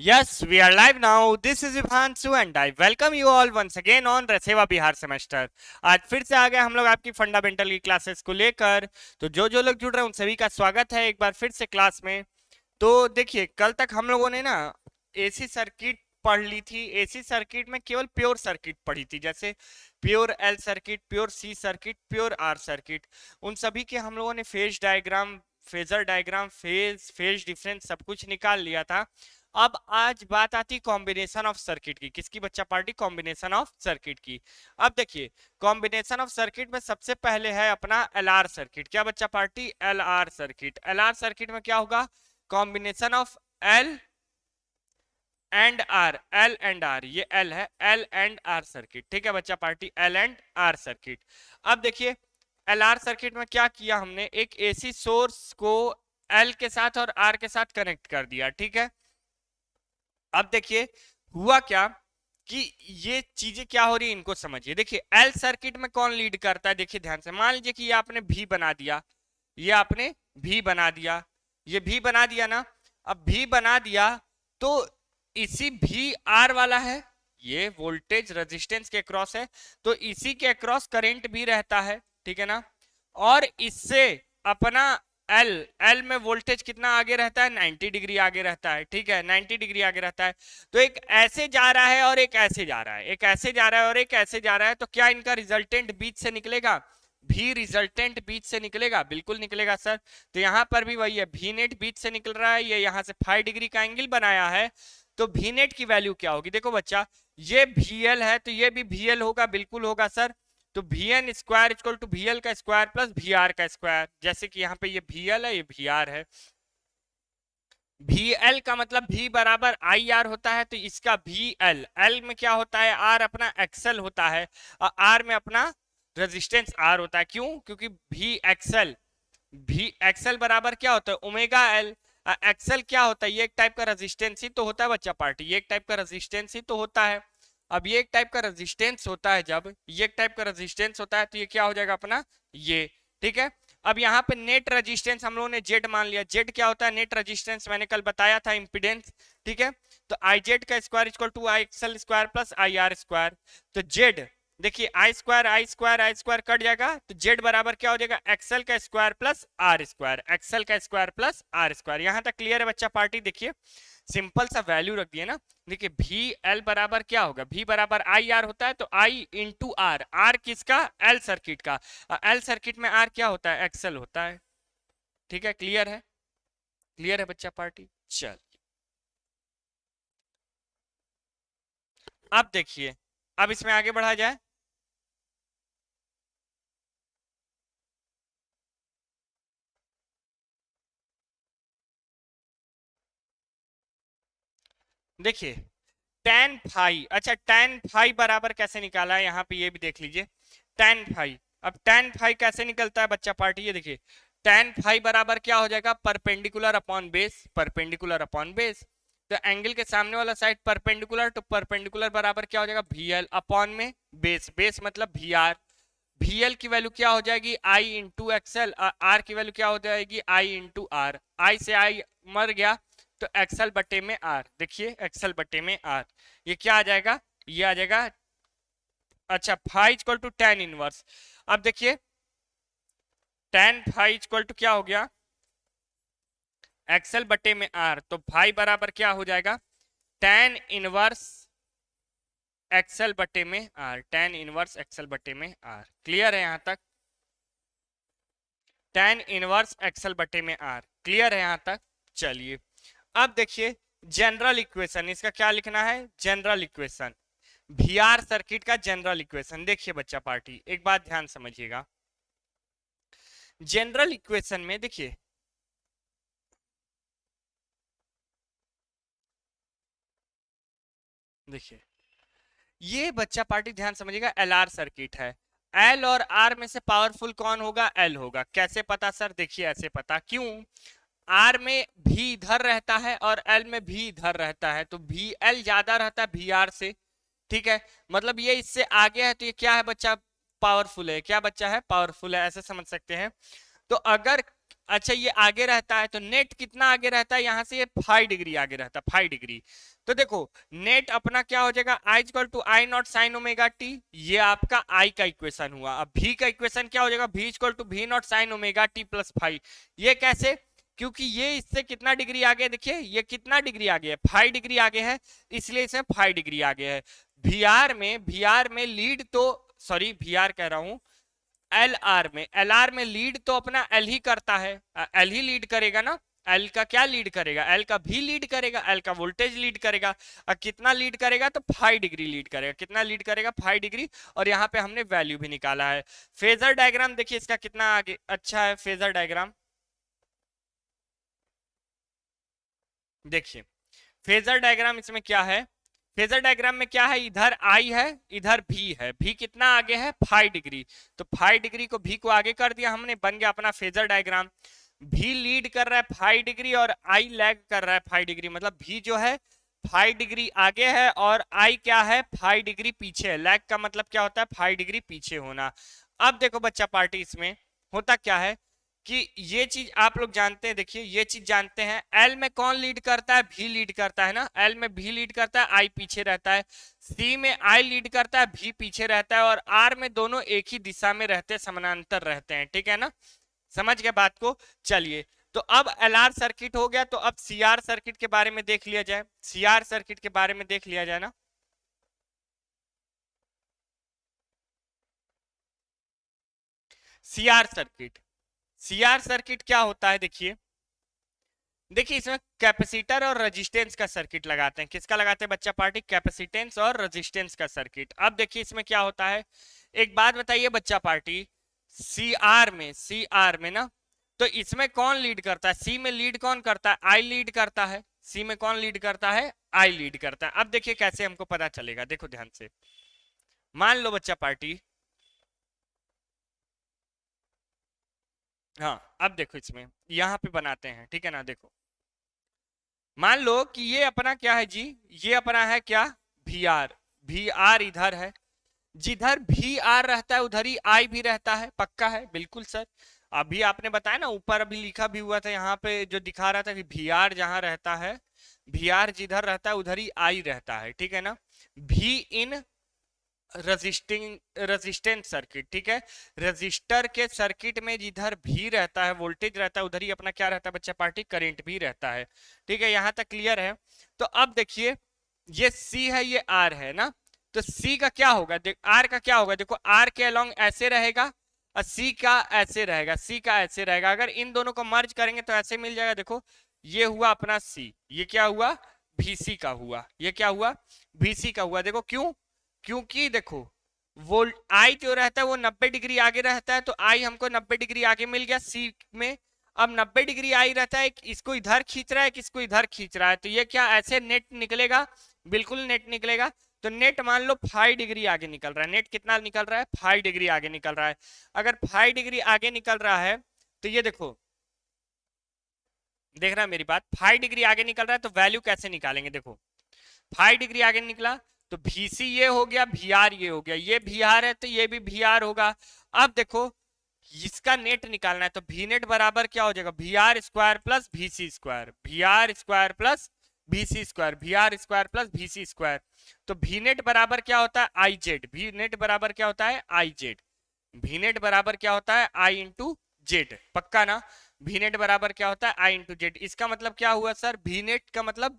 Yes, we are live now. This is Vibhanshu and I welcome you all once again on रसेवा Bihar semester. आज फिर से आ गए हम लोग आपकी फंडामेंटल की क्लासेस को लेकर। तो जो जो लोग जुड़ रहे हैं उन सभी का स्वागत है एक बार फिर से क्लास में। तो देखिए, कल तक हम लोगों ने ना एसी सर्किट पढ़ ली थी। एसी सर्किट में केवल प्योर सर्किट पढ़ी थी, जैसे pure L circuit, pure C circuit, pure R circuit. उन सभी के हम लोगों ने phase diagram, phasor diagram, phase difference सब कुछ निकाल लिया था। अब आज बात आती कॉम्बिनेशन ऑफ सर्किट की। किसकी बच्चा पार्टी? कॉम्बिनेशन ऑफ सर्किट की। अब देखिए, कॉम्बिनेशन ऑफ सर्किट में सबसे पहले है अपना एलआर सर्किट। क्या बच्चा party? LR circuit. LR circuit में क्या होगा? Combination of L and R. L and R, ये एल है, एल एंड आर सर्किट। ठीक है बच्चा party, L and R circuit. अब देखिए, एल आर सर्किट में क्या किया हमने, एक एसी सोर्स को एल के साथ और आर के साथ कनेक्ट कर दिया। ठीक है, अब देखिए हुआ क्या कि ये चीजें क्या हो रही है इनको समझिए। देखिए, एल सर्किट में कौन लीड करता है, देखिए ध्यान से। मान लीजिए कि ये आपने भी बना दिया, ये आपने भी बना दिया, ये भी बना दिया ना। अब भी बना दिया तो इसी भी आर वाला है, ये वोल्टेज रेजिस्टेंस के अक्रॉस है, तो इसी के अक्रॉस करंट भी रहता है। ठीक है ना। और इससे अपना एल एल में वोल्टेज कितना आगे रहता है? 90 डिग्री आगे रहता है। ठीक है, 90 डिग्री आगे रहता है। तो एक ऐसे जा रहा है और एक ऐसे जा रहा है, एक ऐसे जा रहा है और एक ऐसे जा रहा है। तो क्या इनका रिजल्टेंट बीच से निकलेगा? भी रिजल्टेंट बीच से निकलेगा, बिल्कुल निकलेगा सर। तो यहां पर भी वही है, भी नेट बीच से निकल रहा है, ये यहां से 5 डिग्री का एंगल बनाया है। तो भी नेट की वैल्यू क्या होगी? देखो बच्चा, ये भी एल है तो ये भी भी एल होगा, बिल्कुल होगा सर। तो V N square equal to V L का स्क्वायर प्लस वी आर का स्क्वायर। जैसे कि यहाँ पे ये वी एल है, ये वी आर है। वी एल का मतलब भी बराबर आई आर होता है, तो इसका वी एल, एल में क्या होता है? आर अपना एक्सएल होता है, और आर में अपना रेजिस्टेंस आर होता है। क्यों? क्योंकि भी एक्सएल बराबर क्या होता है? Omega L. एक्सएल क्या होता है? ये एक टाइप का रेजिस्टेंस ही तो होता है बच्चा पार्टी, ये एक टाइप का रेजिस्टेंस ही तो होता है। अब ये एक टाइप का रेजिस्टेंस होता है, जब ये एक टाइप का रेजिस्टेंस होता है तो ये क्या हो जाएगा अपना? ये। ठीक है, अब यहाँ पे नेट रेजिस्टेंस हम लोगों ने जेड मान लिया। जेड क्या होता है? नेट रेजिस्टेंस मैंने कल बताया था, इंपिडेंस। ठीक है, तो आई जेड का square equal to I XL square plus I R square. तो जेड, देखिए I square I square I square cut जाएगा, तो जेड बराबर क्या हो जाएगा? एक्सएल का square plus R square, XL का स्क्वायर प्लस आर स्क्वायर। यहां तक क्लियर है बच्चा पार्टी? देखिए सिंपल सा वैल्यू रख दिए ना। देखिए भी एल बराबर क्या होगा? भी बराबर आई आर होता है, तो आई इंटू आर। आर किसका? एल सर्किट का। एल सर्किट में आर क्या होता है? एक्सएल होता है। ठीक है, क्लियर है? क्लियर है बच्चा पार्टी? चल, अब देखिए, अब इसमें आगे बढ़ा जाए। देखिए tan फाई, अच्छा tan फाई बराबर कैसे निकाला है यहाँ पे, ये भी देख लीजिए। tan फाई, अब tan फाई कैसे निकलता है बच्चा पार्टी? ये देखिए, tan फाई बराबर क्या हो जाएगा? Perpendicular upon base, perpendicular upon base. तो एंगल के सामने वाला साइड परपेंडिकुलर, तो परपेंडिकुलर बराबर क्या हो जाएगा? वी एल अपॉन में बेस, बेस मतलब वी आर। वी एल की वैल्यू क्या हो जाएगी? आई इंटू एक्सएल। आर की वैल्यू क्या हो जाएगी? आई इंटू आर। आई से आई मर गया, तो एक्सएल बटे में आर। देखिए एक्सएल बटे में आर, ये क्या आ जाएगा? ये आ जाएगा, अच्छा, five equal to ten inverse. अब देखिए टेन फाइव इक्वल टू क्या हो गया? एक्सएल बटे में आर। तो फाइव बराबर क्या हो जाएगा? टेन इनवर्स एक्सएल बटे में आर, टेन इनवर्स एक्सएल बटे में आर। क्लियर है यहां तक? टेन इनवर्स एक्सएल बटे में आर, क्लियर है यहां तक? चलिए, अब देखिए जनरल इक्वेशन, इसका क्या लिखना है? जनरल इक्वेशन, वीआर सर्किट का जनरल इक्वेशन। देखिए बच्चा पार्टी, एक बात ध्यान समझिएगा। जनरल इक्वेशन में देखिए, देखिए ये बच्चा पार्टी ध्यान समझिएगा, एलआर सर्किट है। एल और आर में से पावरफुल कौन होगा? एल होगा। कैसे पता सर? देखिए ऐसे पता, क्यों? आर में भी इधर रहता है और एल में भी इधर रहता है, तो भी एल ज्यादा रहता है भी आर से। ठीक है, मतलब ये इससे आगे है, तो ये क्या है बच्चा? पावरफुल है। क्या बच्चा है? पावरफुल है, ऐसे समझ सकते हैं। तो अगर अच्छा ये आगे रहता है, तो नेट कितना आगे रहता है यहाँ से, ये 5 डिग्री आगे रहता है, 5 डिग्री। तो देखो नेट अपना क्या हो जाएगा, I equal to I naught sine omega T, ये आपका आई का इक्वेशन हुआ। अब भी का इक्वेशन क्या हो जाएगा, भी इक्वल टू भी not sine omega T plus 5। ये कैसे, क्योंकि ये इससे कितना डिग्री आगे है, देखिए ये कितना डिग्री आगे है, 5 डिग्री आगे है, इसलिए इसमें 5 डिग्री आगे है। वी आर में लीड तो, सॉरी वी आर कह रहा हूं, एल आर में लीड तो अपना एल ही करता है, एल ही लीड करेगा ना। एल का क्या लीड करेगा, एल का भी लीड करेगा, एल का वोल्टेज लीड करेगा। कितना लीड करेगा, तो 5 डिग्री लीड करेगा। कितना लीड करेगा, 5 डिग्री। और यहाँ पे हमने वैल्यू भी निकाला है। फेजर डायग्राम देखिए इसका कितना आगे अच्छा है। फेजर डायग्राम देखिए, फेजर डायग्राम इसमें क्या है, फेजर डायग्राम में क्या है, इधर आई है, इधर भी है। भी कितना आगे है, 5 डिग्री। तो 5 डिग्री को भी को आगे कर दिया हमने, बन गया अपना फेजर डायग्राम। भी लीड कर रहा है 5 डिग्री और आई लैग कर रहा है 5 डिग्री, मतलब भी जो है 5 डिग्री आगे है और आई क्या है, 5 डिग्री पीछे है। लैग का मतलब क्या होता है, 5 डिग्री पीछे होना। अब देखो बच्चा पार्टी, इसमें होता क्या है कि ये चीज आप लोग जानते हैं, देखिए ये चीज जानते हैं, एल में कौन लीड करता है, भी लीड करता है ना। एल में भी लीड करता है, आई पीछे रहता है। सी में आई लीड करता है, भी पीछे रहता है। और आर में दोनों एक ही दिशा में रहते हैं, समानांतर रहते हैं, ठीक है ना। समझ गए बात को। चलिए, तो अब एल आर सर्किट हो गया, तो अब सी आर सर्किट के बारे में देख लिया जाए। सी आर सर्किट के बारे में देख लिया जाए ना। C R circuit, C R circuit क्या होता है, देखिए देखिए इसमें कैपेसिटर और रेजिस्टेंस का सर्किट लगाते हैं। किसका लगाते हैं बच्चा पार्टी, कैपेसिटेंस और रेजिस्टेंस का सर्किट। अब देखिए इसमें क्या होता है, एक बात बताइए बच्चा पार्टी, सी आर में ना, तो इसमें कौन लीड करता है, सी में लीड कौन करता है, आई लीड करता है। सी में कौन लीड करता है, आई लीड करता है। अब देखिए कैसे हमको पता चलेगा, देखो ध्यान से। मान लो बच्चा पार्टी, हाँ अब देखो इसमें यहां पे बनाते हैं, ठीक है ना। देखो मान लो कि ये अपना क्या है जी, ये अपना है क्या, वी आर। वी आर इधर है, जिधर भी आर रहता है उधर ही आई भी रहता है, पक्का है, बिल्कुल सर। अभी आपने बताया ना, ऊपर अभी लिखा भी हुआ था यहाँ पे, जो दिखा रहा था कि वी आर जहां रहता है, वी आर जिधर रहता है उधर ही आई रहता है, ठीक है ना। भी इन रेजिस्टेंस सर्किट, ठीक है। रजिस्टर के सर्किट में जिधर भी रहता है, वोल्टेज रहता है, उधर ही अपना क्या रहता है बच्चा पार्टी, करंट भी रहता है, ठीक है। यहां तक क्लियर है। तो अब देखिए ये सी है, ये आर है ना। तो सी का क्या होगा, आर का क्या होगा, देखो आर के अलोंग ऐसे रहेगा और सी का ऐसे रहेगा, सी का ऐसे रहेगा। अगर इन दोनों को मर्ज करेंगे तो ऐसे मिल जाएगा। देखो ये हुआ अपना सी, ये क्या हुआ, भीसी का हुआ, ये क्या हुआ, भीसी का हुआ। देखो क्यों, क्योंकि देखो वोल्ट आई जो रहता है वो 90 डिग्री आगे रहता है, तो आई हमको 90 डिग्री आगे मिल गया सी में। अब 90 डिग्री आई रहता है, इसको इधर खींच रहा है, किसको इधर खींच रहा है, तो ये क्या ऐसे नेट निकलेगा, बिल्कुल नेट निकलेगा। तो नेट मान लो 5 डिग्री आगे निकल रहा है, नेट कितना निकल रहा है, 5 डिग्री आगे निकल रहा है। अगर 5 डिग्री आगे निकल रहा है तो ये देखो, देख रहा है मेरी बात, 5 डिग्री आगे निकल रहा है, तो वैल्यू कैसे निकालेंगे, देखो 5 डिग्री आगे निकला तो VC ये हो गया, VR ये हो गया, ये VR है तो ये भी VR होगा। अब देखो इसका नेट निकालना है, तो V नेट बराबर क्या हो जाएगा, VR square plus VC square, VR square plus VC square, VR square plus VC square. तो V नेट बराबर क्या होता है, IZ। V नेट बराबर क्या होता है, IZ। V नेट बराबर क्या होता है, I इंटू जेड, पक्का ना। V नेट बराबर क्या होता है, I इंटू जेड। इसका मतलब क्या हुआ सर, V नेट का मतलब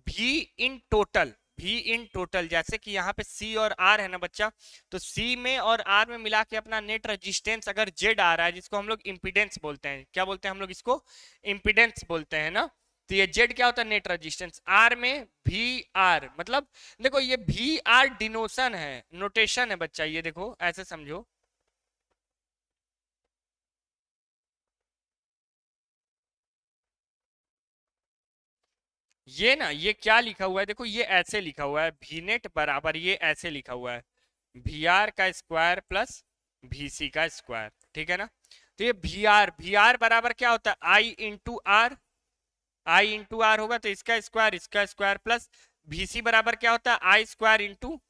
भी इन टोटल, भी इन टोटल, जैसे कि यहाँ पे सी और आर है ना बच्चा, तो सी में और आर में मिला के अपना नेट रेजिस्टेंस अगर जेड आ रहा है, जिसको हम लोग इंपीडेंस बोलते हैं, क्या बोलते हैं हम लोग इसको, इंपीडेंस बोलते हैं ना। तो ये जेड क्या होता है, नेट रेजिस्टेंस। आर में भी आर, मतलब देखो ये भी आर डिनोशन है, नोटेशन है बच्चा, ये देखो ऐसे समझो। ये ना, ये क्या लिखा हुआ है, देखो ये ऐसे लिखा हुआ है, भी नेट बराबर ये ऐसे लिखा हुआ है, वी आर का स्क्वायर प्लस VC का स्क्वायर, ठीक है ना। तो ये वी आर बराबर क्या होता है, I into R, I into R होगा, तो इसका स्क्वायर प्लस VC बराबर क्या होता है, आई स्क्वायर इंटू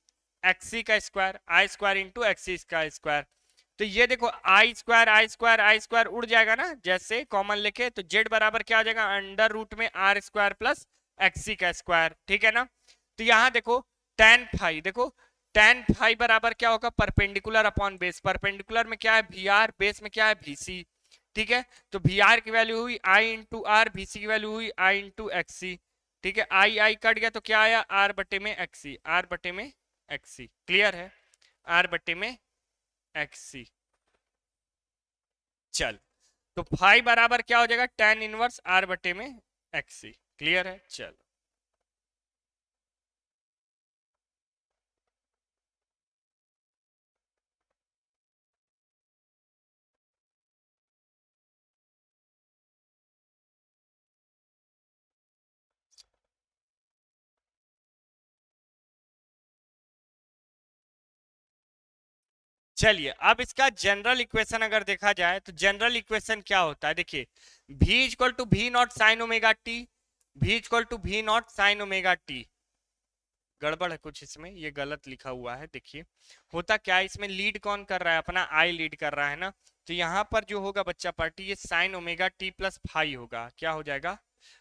XC का square, I square into XC का स्क्वायर। तो ये देखो आई square I square I square उड़ जाएगा ना, जैसे कॉमन लेके, तो जेड बराबर क्या हो जाएगा, अंडर रूट में आर स्क्वायर प्लस एक्सी का स्क्वायर, ठीक है ना। तो यहाँ देखो टेन फाइव, देखो टेन फाइव बराबर क्या होगा, परपेंडिकुलर अपॉन बेस, परपेंडिकुलर में क्या है वी आर, बेस में क्या है वी सी, ठीक है। तो वी आर की वैल्यू हुई आई इंटू आर, वी सी की वैल्यू हुई आई इंटू एक्सी, ठीक है। आई आई कट गया तो क्या आया, आर बटे में एक्सी, आर बटे में एक्सी, क्लियर है, आर बटे में एक्सी। चल, तो फाइव बराबर क्या हो जाएगा, टेन इनवर्स आर बटे में एक्सी, क्लियर है। चलो चलिए, अब इसका जनरल इक्वेशन अगर देखा जाए तो जनरल इक्वेशन क्या होता है, देखिए v equal to V naught sine omega T, v equal to V naught sine omega T, गड़बड़ है कुछ इसमें, ये गलत लिखा हुआ है। देखिए होता क्या है, इसमें लीड कौन कर रहा है, अपना आई लीड कर रहा है ना, तो यहाँ पर जो होगा बच्चा पार्टी, ये sign omega T plus five होगा, क्या हो जाएगा,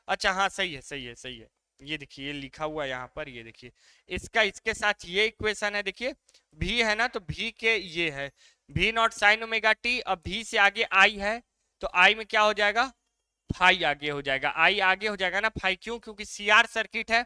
अच्छा हाँ सही है सही है सही है, ये देखिए ये लिखा हुआ है यहाँ पर, ये देखिए इसका इसके साथ ये इक्वेशन है, देखिए भी है ना, तो भी के ये है भी नॉट साइन ओमेगा टी, अब भी से आगे आई है, तो आई में क्या हो जाएगा, फाई आगे हो जाएगा, आई आगे हो जाएगा ना फाई, क्यों, क्योंकि सीआर सर्किट है,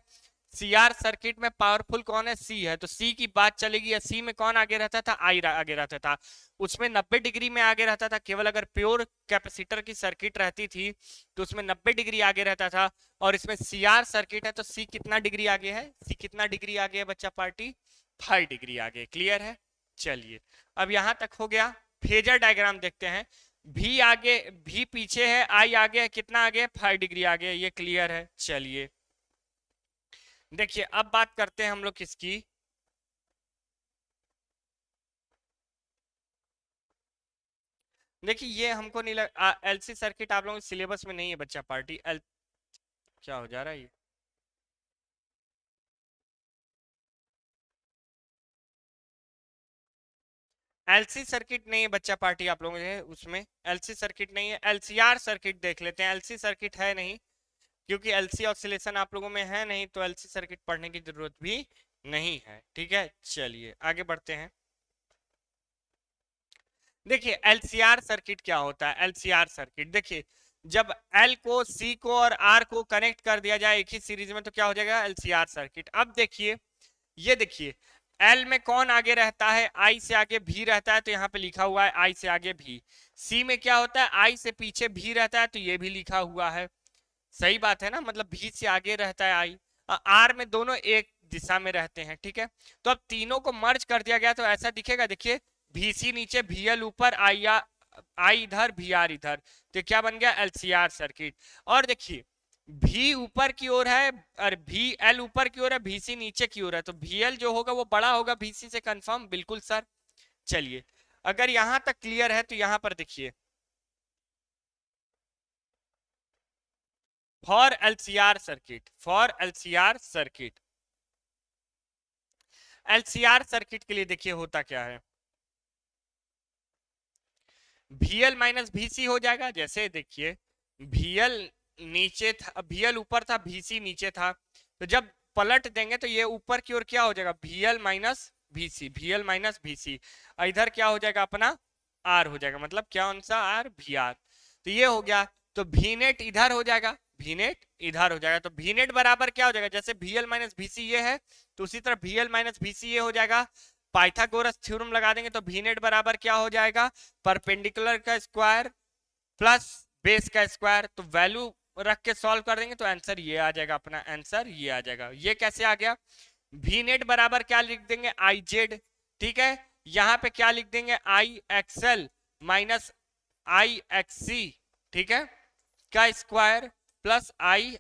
सीआर सर्किट में पावरफुल कौन है, सी है, तो सी की बात चलेगी, या सी में कौन आगे रहता था, आई आगे रहता था, उसमें 90 डिग्री में आगे रहता था, केवल अगर प्योर कैपेसिटर की सर्किट रहती थी तो उसमें 90 डिग्री आगे रहता था, और इसमें सीआर सर्किट है तो सी कितना डिग्री आगे है, सी कितना डिग्री आगे है बच्चा पार्टी, 5 डिग्री आगे, क्लियर है। चलिए अब यहां तक हो गया, फेजर डायग्राम देखते हैं, भी आगे, भी पीछे है, आई आगे है, कितना आगे है, 5 डिग्री आगे है, ये क्लियर है। चलिए देखिए अब बात करते हैं हम लोग किसकी, देखिए ये हमको नहीं लग, एलसी सर्किट आप लोगों के सिलेबस में नहीं है बच्चा पार्टी, एल क्या हो जा रहा है ये, एलसी सर्किट नहीं है बच्चा पार्टी आप लोगों के उसमें, एलसी सर्किट नहीं है, एलसीआर सर्किट देख लेते हैं, एलसी सर्किट है नहीं, क्योंकि एलसी ऑसिलेशन आप लोगों में है नहीं, तो एलसी सर्किट पढ़ने की जरूरत भी नहीं है, ठीक है। चलिए आगे बढ़ते हैं, देखिए एलसीआर सर्किट क्या होता है, एलसीआर सर्किट देखिए, जब एल को सी को और आर को कनेक्ट कर दिया जाए एक ही सीरीज में तो क्या हो जाएगा, एलसीआर सर्किट। अब देखिए ये देखिए एल में कौन आगे रहता है, आई से आगे भी रहता है, तो यहाँ पे लिखा हुआ है आई से आगे भी, सी में क्या होता है, आई से पीछे भी रहता है, तो ये भी लिखा हुआ है, सही बात है ना, मतलब भी से आगे रहता है आई, आर में दोनों एक दिशा में रहते हैं, ठीक है। तो अब तीनों को मर्ज कर दिया गया तो ऐसा दिखेगा, देखिए VC नीचे, VL ऊपर, आई इधर, VR इधर, तो क्या बन गया, LCR सर्किट। और देखिए V ऊपर की ओर है और VL ऊपर की ओर है, VC नीचे की ओर है, तो VL जो होगा वो बड़ा होगा VC से, कंफर्म, बिल्कुल सर। चलिए अगर यहां तक क्लियर है तो यहां पर देखिए, for LCR circuit, for LCR circuit, LCR circuit के लिए देखिए होता क्या है, VL माइनस VC हो जाएगा, जैसे देखिए VL नीचे था, VL ऊपर था, VC नीचे था, तो जब पलट देंगे तो ये ऊपर की ओर क्या हो जाएगा, VL minus VC, VL minus VC, इधर क्या हो जाएगा अपना R हो जाएगा, मतलब क्या सा R, VR, तो ये हो गया, तो V नेट इधर हो जाएगा, V नेट इधर हो जाएगा, तो V नेट बराबर क्या हो जाएगा, जैसे VL माइनस VC ये है तो उसी तरह VL माइनस VC ये हो जाएगा, पाइथागोरस थ्योरम लगा देंगे तो वी नेट बराबर क्या हो जाएगा, परपेंडिकुलर का स्क्वायर प्लस बेस का स्क्वायर, तो वैल्यू रख के सॉल्व कर देंगे तो आंसर ये आ जाएगा, अपना आंसर ये आ जाएगा। ये कैसे आ गया, वी नेट बराबर क्या लिख देंगे, आई जेड, ठीक है, यहां पे क्या लिख देंगे, आई एक्सएल माइनस आई एक्ससी, ठीक है, का स्क्वायर प्लस आई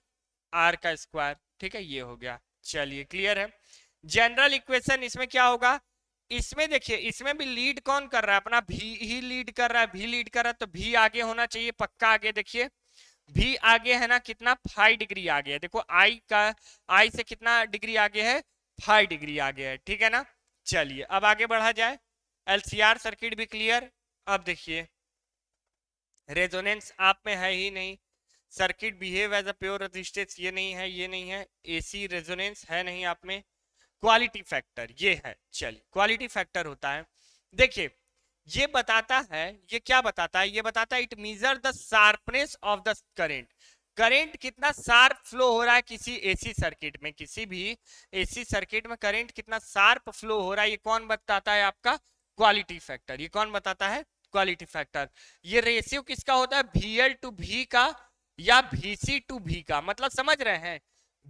आर का स्क्वायर, ठीक है, ये हो गया। चलिए क्लियर है। जनरल इक्वेशन इसमें क्या होगा, इसमें देखिए इसमें भी लीड कौन कर रहा है, अपना भी ही लीड कर रहा है, भी लीड कर रहा है, तो भी आगे होना चाहिए पक्का आगे, देखिए भी आगे है ना, कितना 5 डिग्री आगे है, देखो आई का, आई से कितना डिग्री आगे है, 5 डिग्री आगे है, ठीक है ना। चलिए अब आगे बढ़ा जाए, एलसीआर सर्किट भी क्लियर, अब देखिए, रेजोनेंस आप में है ही नहीं, circuit behave as a pure resistance ये नहीं है, ये नहीं है, एसी रेजोनेंस है नहीं आप में, क्वालिटी फैक्टर ये है। चलिए, क्वालिटी फैक्टर होता है, देखिए ये बताता है, ये क्या बताता है, ये बताता है it measure the sharpness of the current, current कितना शार्प फ्लो हो रहा है किसी एसी सर्किट में, किसी भी एसी सर्किट में करंट कितना शार्प फ्लो हो रहा है, ये कौन बताता है, आपका क्वालिटी फैक्टर। ये कौन बताता है, क्वालिटी फैक्टर। ये रेशियो किसका होता है, VL टू V का या VC टू V का, मतलब समझ रहे हैं,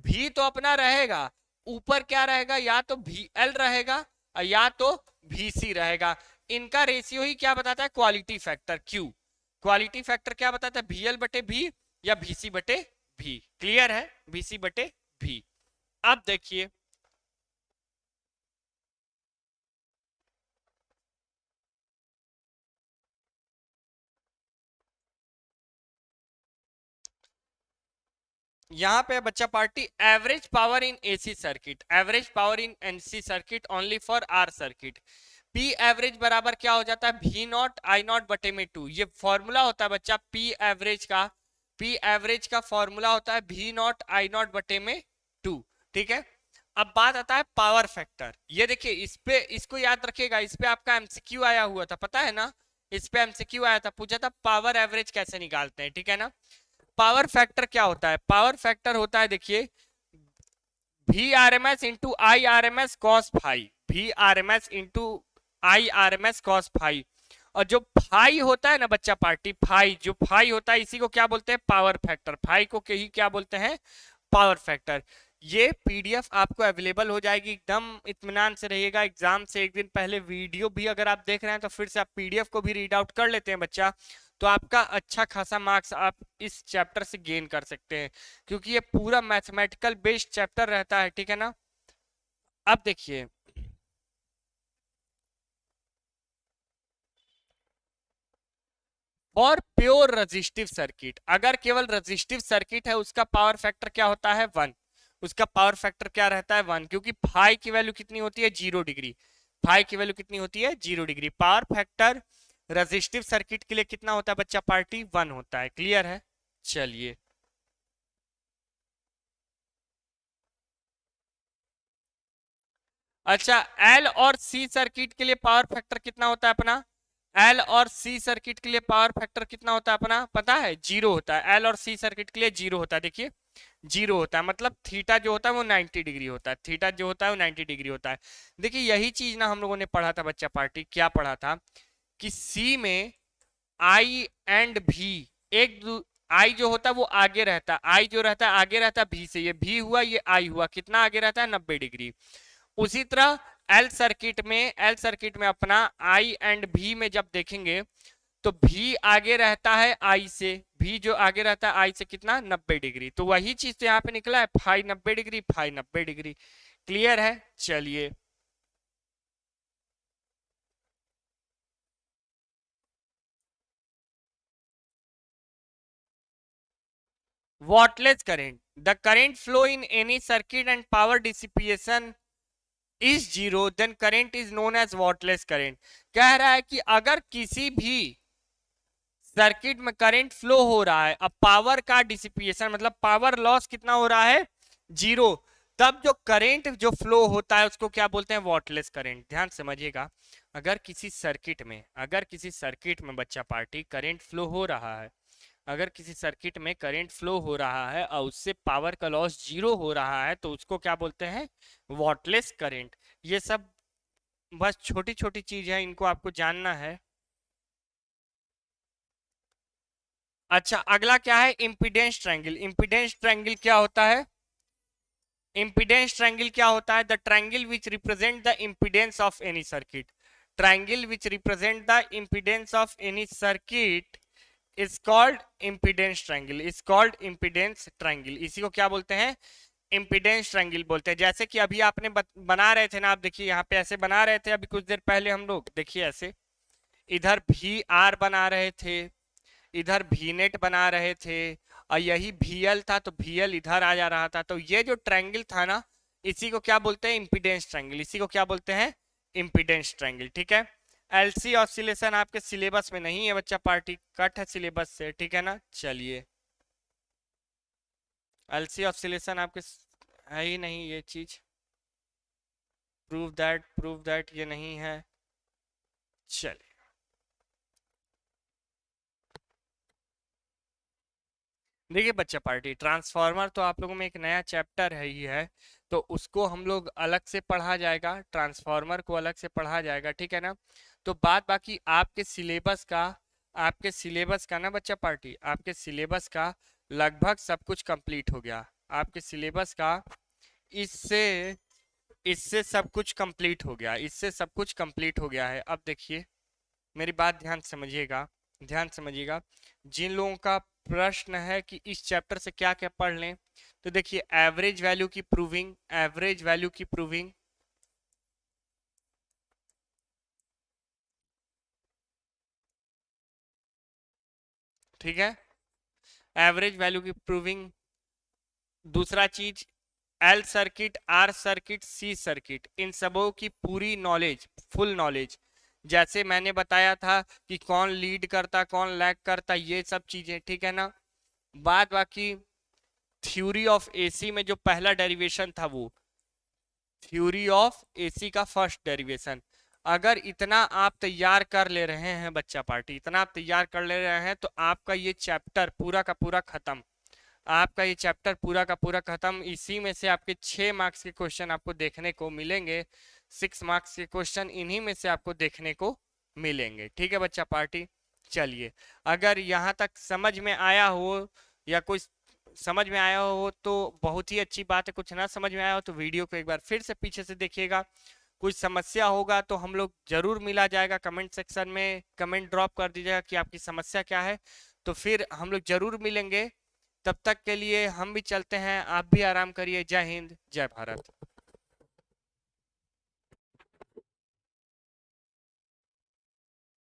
V तो अपना रहेगा, ऊपर क्या रहेगा, या तो VL रहेगा या तो VC रहेगा, इनका रेशियो ही क्या बताता है, quality factor. Q quality factor क्या बताता है, VL बटे V या VC बटे V। क्लियर है, VC बटे V। अब देखिए, यहां पे बच्चा party average power in AC circuit, average power in NC circuit only for R circuit, P average बराबर क्या हो जाता है, V नॉट आई नॉट बटे में 2। ये फॉर्मूला होता है बच्चा पी एवरेज का, पी एवरेज का फॉर्मूला होता है V नॉट आई नॉट बटे में 2। ठीक है, अब बात आता है पावर फैक्टर। ये देखिए, इस पे इसको याद रखिएगा, इस पे आपका एमसीक्यू आया हुआ था, पता है ना, इस पे एमसीक्यू आया था, पूछा था पावर एवरेज कैसे निकालते हैं, ठीक है ना। पावर फैक्टर क्या होता है, पावर फैक्टर होता है, देखिए VRMS into IRMS cos phi, VRMS into IRMS cos phi. और जो फाई होता है ना बच्चा पार्टी, फाई जो फाई होता है इसी को क्या बोलते हैं, पावर फैक्टर, फाई को ही क्या बोलते हैं, पावर फैक्टर। ये पीडीएफ आपको अवेलेबल हो जाएगी, एकदम इत्मीनान से रहिएगा, एग्जाम से एक दिन पहले वीडियो भी अगर आप देख रहे हैं तो फिर से आप पीडीएफ को भी रीड आउट कर लेते हैं बच्चा, तो आपका अच्छा खासा मार्क्स आप इस चैप्टर से गेन कर सकते हैं, क्योंकि ये पूरा मैथमेटिकल बेस्ड चैप्टर रहता है, ठीक है ना। अब देखिए, और प्योर रजिस्टिव सर्किट, अगर केवल रजिस्टिव सर्किट है उसका पावर फैक्टर क्या होता है, 1, उसका पावर फैक्टर क्या रहता है, 1, क्योंकि फाई की वैल्यू कितनी होती है, 0 डिग्री, फाई की वैल्यू कितनी होती है, 0 degree. Power factor resistive circuit के लिए कितना होता है बच्चा पार्टी, 1 होता है। क्लियर है, चलिए अच्छा, एल और सी सर्किट के लिए पावर फैक्टर कितना होता है अपना, एल और सी सर्किट के लिए पावर फैक्टर कितना होता है अपना, पता है, 0 होता है। एल और सी सर्किट के लिए 0 होता है, देखिए 0 होता है, मतलब थीटा जो होता है वो 90 डिग्री होता है, थीटा जो होता है वो 90 डिग्री होता है। देखिए यही चीज ना हम लोगों ने पढ़ा था बच्चा पार्टी, क्या पढ़ा था कि सी में आई एंड भी, आई जो होता है वो आगे रहता है, आई जो रहता है आगे रहता है भी से, ये भी हुआ ये आई हुआ, कितना आगे रहता है, 90 डिग्री। उसी तरह एल सर्किट में अपना आई एंड भी में जब देखेंगे तो भी आगे रहता है आई से, भी जो आगे रहता है आई से कितना, 90 डिग्री। तो वही चीज तो यहाँ पे निकला है, phi 90 degree, phi 90 degree. Clear है, चलिए wattless current, the current flow in any circuit and power dissipation is 0 then current is known as wattless current. कह रहा है कि अगर किसी भी सर्किट में करंट फ्लो हो रहा है, अब पावर का डिसिपिएशन मतलब पावर लॉस कितना हो रहा है, 0, तब जो करंट जो फ्लो होता है उसको क्या बोलते हैं, वॉटलेस करंट। ध्यान समझिएगा, अगर किसी सर्किट में बच्चा पार्टी करंट फ्लो हो रहा है, अगर किसी सर्किट में करंट फ्लो हो रहा है और उससे पावर का लॉस 0 हो रहा है तो उसको क्या बोलते हैं, वॉटलेस करंट। ये सब बस छोटी छोटी चीज है, इनको आपको जानना है। अच्छा, अगला क्या है, इंपिडेंस ट्रायंगल। इंपिडेंस ट्रायंगल क्या होता है, इंपिडेंस ट्रायंगल क्या होता है, the triangle which represent the impedance of any circuit, triangle which represent the impedance of any circuit is called impedance triangle, is called impedance triangle. इसी को क्या बोलते हैं, इंपिडेंस ट्रायंगल बोलते हैं। जैसे कि अभी आपने बना रहे थे ना, आप देखिए यहाँ पे ऐसे बना रहे थे अभी कुछ देर पहले हम लोग, देखिए ऐसे इधर भी आर बना रहे थे, इधर भी नेट बना रहे थे, और यही VL था तो VL इधर आ जा रहा था, तो ये जो ट्रायंगल था ना इसी को क्या बोलते हैं, इंपिडेंस ट्रायंगल, इसी को क्या बोलते हैं, इंपिडेंस ट्रायंगल। ठीक है, एलसी ऑसिलेशन आपके सिलेबस में नहीं है बच्चा पार्टी, कट है सिलेबस से, ठीक है ना। चलिए, एलसी ऑसिलेशन आपके है ही नहीं ये चीज, प्रूव दैट ये नहीं है। चलिए, देखिए बच्चा पार्टी, ट्रांसफार्मर तो आप लोगों में एक नया चैप्टर है ही है, तो उसको हम लोग अलग से पढ़ा जाएगा, ट्रांसफार्मर को अलग से पढ़ा जाएगा, ठीक है ना। तो बात बाकी आपके सिलेबस का ना बच्चा पार्टी, आपके सिलेबस का लगभग सब कुछ कंप्लीट हो गया, आपके सिलेबस का इससे इससे सब कुछ कंप्लीट हो गया, इससे सब कुछ कंप्लीट हो गया है। अब देखिए, मेरी बात ध्यान से समझिएगा, ध्यान से समझिएगा। जिन लोगों का प्रश्न है कि इस चैप्टर से क्या क्या पढ़ लें, तो देखिए एवरेज वैल्यू की प्रूविंग, एवरेज वैल्यू की प्रूविंग, ठीक है, एवरेज वैल्यू की प्रूविंग। दूसरा चीज, L circuit, R circuit, C circuit, इन सबों की पूरी नॉलेज, फुल नॉलेज, जैसे मैंने बताया था कि कौन लीड करता कौन लैग करता, ये सब चीजें, ठीक है ना। बाद बाकी थ्योरी ऑफ एसी में जो पहला डेरिवेशन था, वो थ्योरी ऑफ एसी का फर्स्ट डेरिवेशन, अगर इतना आप तैयार कर ले रहे हैं बच्चा पार्टी, इतना आप तैयार कर ले रहे हैं, तो आपका ये चैप्टर पूरा का पूरा खत्म, आपका ये चैप्टर पूरा का पूरा खत्म। इसी में से आपके 6 मार्क्स के क्वेश्चन आपको देखने को मिलेंगे, 6 मार्क्स के क्वेश्चन इन्हीं में से आपको देखने को मिलेंगे, ठीक है बच्चा पार्टी। चलिए, अगर यहाँ तक समझ में आया हो या कोई समझ में आया हो तो बहुत ही अच्छी बात है, कुछ ना समझ में आया हो तो वीडियो को एक बार फिर से पीछे से देखिएगा। कुछ समस्या होगा तो हम लोग जरूर मिला जाएगा, कमेंट सेक्शन में कमेंट ड्रॉप कर दीजिएगा कि आपकी समस्या क्या है, तो फिर हम लोग जरूर मिलेंगे। तब तक के लिए हम भी चलते हैं, आप भी आराम करिए। जय हिंद, जय भारत।